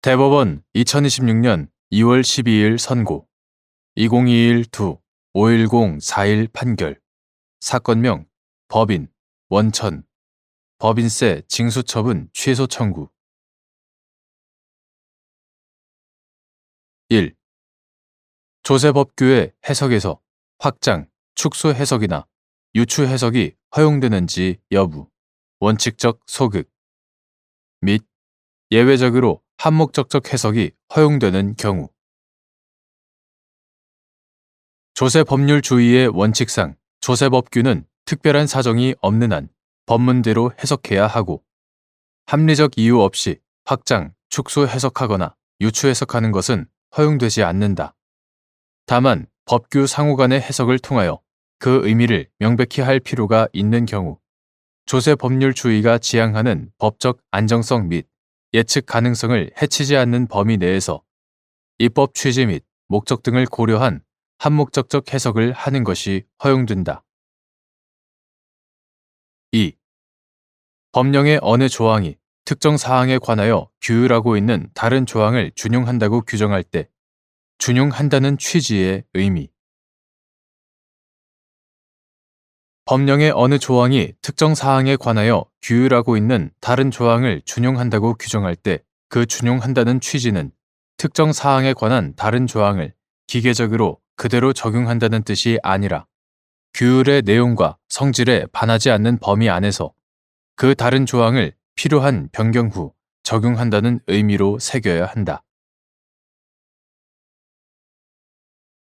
대법원 2026년 2월 12일 선고 2021-2-510-4일 판결 사건명 법인 원천 법인세 징수처분 취소 청구 1. 조세법규의 해석에서 확장, 축소 해석이나 유추 해석이 허용되는지 여부, 원칙적 소극 및 예외적으로 한목적적 해석이 허용되는 경우 조세법률주의의 원칙상 조세법규는 특별한 사정이 없는 한 법문대로 해석해야 하고 합리적 이유 없이 확장, 축소 해석하거나 유추 해석하는 것은 허용되지 않는다. 다만 법규 상호 간의 해석을 통하여 그 의미를 명백히 할 필요가 있는 경우 조세법률주의가 지향하는 법적 안정성 및 예측 가능성을 해치지 않는 범위 내에서 입법 취지 및 목적 등을 고려한 한목적적 해석을 하는 것이 허용된다. 2. 법령의 어느 조항이 특정 사항에 관하여 규율하고 있는 다른 조항을 준용한다고 규정할 때 준용한다는 취지의 의미. 법령의 어느 조항이 특정 사항에 관하여 규율하고 있는 다른 조항을 준용한다고 규정할 때 그 준용한다는 취지는 특정 사항에 관한 다른 조항을 기계적으로 그대로 적용한다는 뜻이 아니라 규율의 내용과 성질에 반하지 않는 범위 안에서 그 다른 조항을 필요한 변경 후 적용한다는 의미로 새겨야 한다.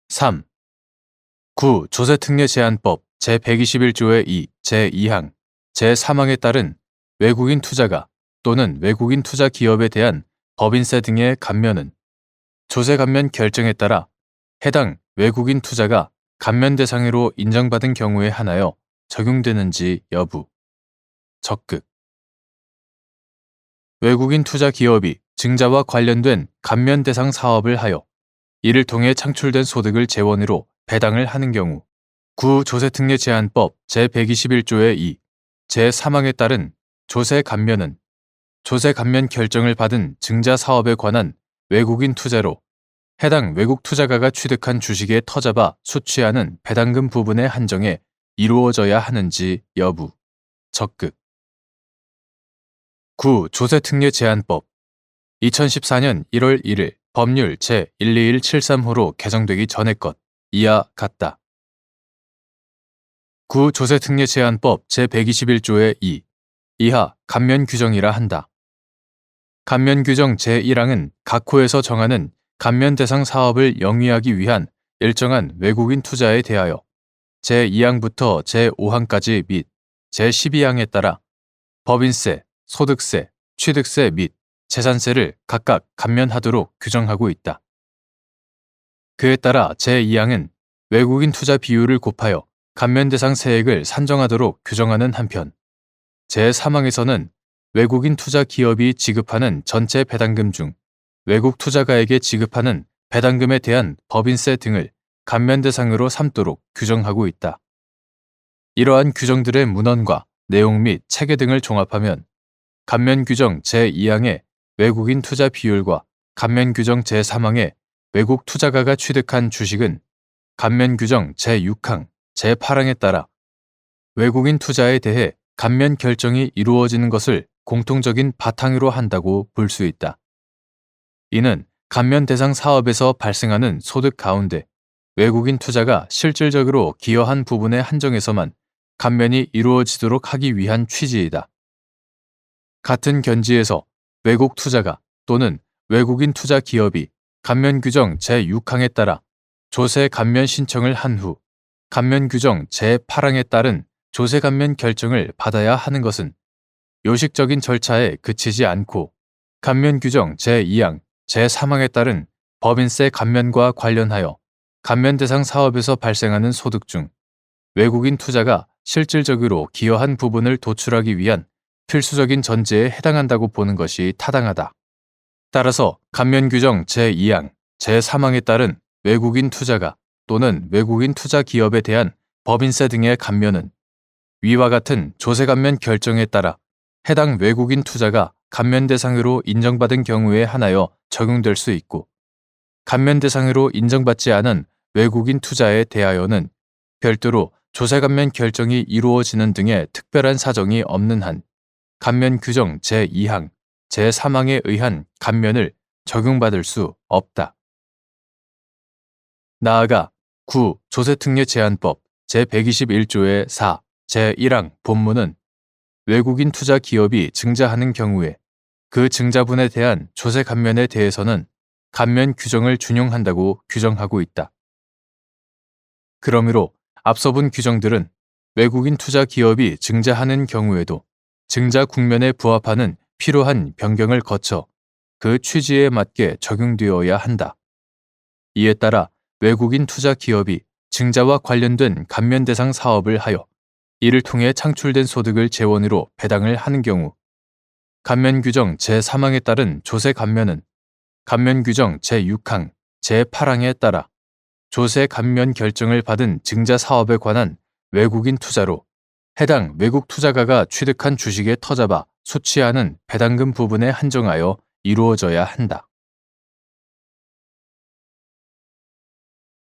3. 조세특례제한법 제121조의 2, 제2항, 제3항에 따른 외국인 투자가 또는 외국인 투자 기업에 대한 법인세 등의 감면은 조세 감면 결정에 따라 해당 외국인 투자가 감면 대상으로 인정받은 경우에 한하여 적용되는지 여부. 적극. 외국인 투자 기업이 증자와 관련된 감면 대상 사업을 하여 이를 통해 창출된 소득을 재원으로 배당을 하는 경우 조세특례제한법 제121조의 2, 제3항에 따른 조세 감면은 조세 감면 결정을 받은 증자 사업에 관한 외국인 투자로 해당 외국 투자가가 취득한 주식에 터잡아 수취하는 배당금 부분에 한정해 이루어져야 하는지 여부. 적극. 조세특례제한법 2014년 1월 1일 법률 제12173호로 개정되기 전의 것 이하 같다. 조세특례제한법 제121조의 2 이하 감면 규정이라 한다. 감면 규정 제1항은 각 호에서 정하는 감면 대상 사업을 영위하기 위한 일정한 외국인 투자에 대하여 제2항부터 제5항까지 및 제12항에 따라 법인세, 소득세, 취득세 및 재산세를 각각 감면하도록 규정하고 있다. 그에 따라 제2항은 외국인 투자 비율을 곱하여 감면 대상 세액을 산정하도록 규정하는 한편 제3항에서는 외국인 투자 기업이 지급하는 전체 배당금 중 외국 투자가에게 지급하는 배당금에 대한 법인세 등을 감면 대상으로 삼도록 규정하고 있다. 이러한 규정들의 문헌과 내용 및 체계 등을 종합하면 감면 규정 제2항의 외국인 투자 비율과 감면 규정 제3항의 외국 투자가가 취득한 주식은 감면 규정 제6항, 제8항에 따라 외국인 투자에 대해 감면 결정이 이루어지는 것을 공통적인 바탕으로 한다고 볼 수 있다. 이는 감면 대상 사업에서 발생하는 소득 가운데 외국인 투자가 실질적으로 기여한 부분에 한정해서만 감면이 이루어지도록 하기 위한 취지이다. 같은 견지에서 외국 투자가 또는 외국인 투자 기업이 감면 규정 제6항에 따라 조세 감면 신청을 한 후 감면 규정 제8항에 따른 조세 감면 결정을 받아야 하는 것은 요식적인 절차에 그치지 않고 감면 규정 제2항, 제3항에 따른 법인세 감면과 관련하여 감면 대상 사업에서 발생하는 소득 중 외국인 투자가 실질적으로 기여한 부분을 도출하기 위한 필수적인 전제에 해당한다고 보는 것이 타당하다. 따라서 감면 규정 제2항, 제3항에 따른 외국인 투자가 또는 외국인 투자 기업에 대한 법인세 등의 감면은 위와 같은 조세 감면 결정에 따라 해당 외국인 투자가 감면 대상으로 인정받은 경우에 한하여 적용될 수 있고, 감면 대상으로 인정받지 않은 외국인 투자에 대하여는 별도로 조세 감면 결정이 이루어지는 등의 특별한 사정이 없는 한 감면 규정 제2항, 제3항에 의한 감면을 적용받을 수 없다. 나아가 조세특례제한법 제121조의 4, 제1항 본문은 외국인 투자 기업이 증자하는 경우에 그 증자분에 대한 조세 감면에 대해서는 감면 규정을 준용한다고 규정하고 있다. 그러므로 앞서 본 규정들은 외국인 투자 기업이 증자하는 경우에도 증자 국면에 부합하는 필요한 변경을 거쳐 그 취지에 맞게 적용되어야 한다. 이에 따라 외국인 투자 기업이 증자와 관련된 감면 대상 사업을 하여 이를 통해 창출된 소득을 재원으로 배당을 하는 경우 감면 규정 제3항에 따른 조세 감면은 감면 규정 제6항, 제8항에 따라 조세 감면 결정을 받은 증자 사업에 관한 외국인 투자로 해당 외국 투자가가 취득한 주식에 터잡아 소취하는 배당금 부분에 한정하여 이루어져야 한다.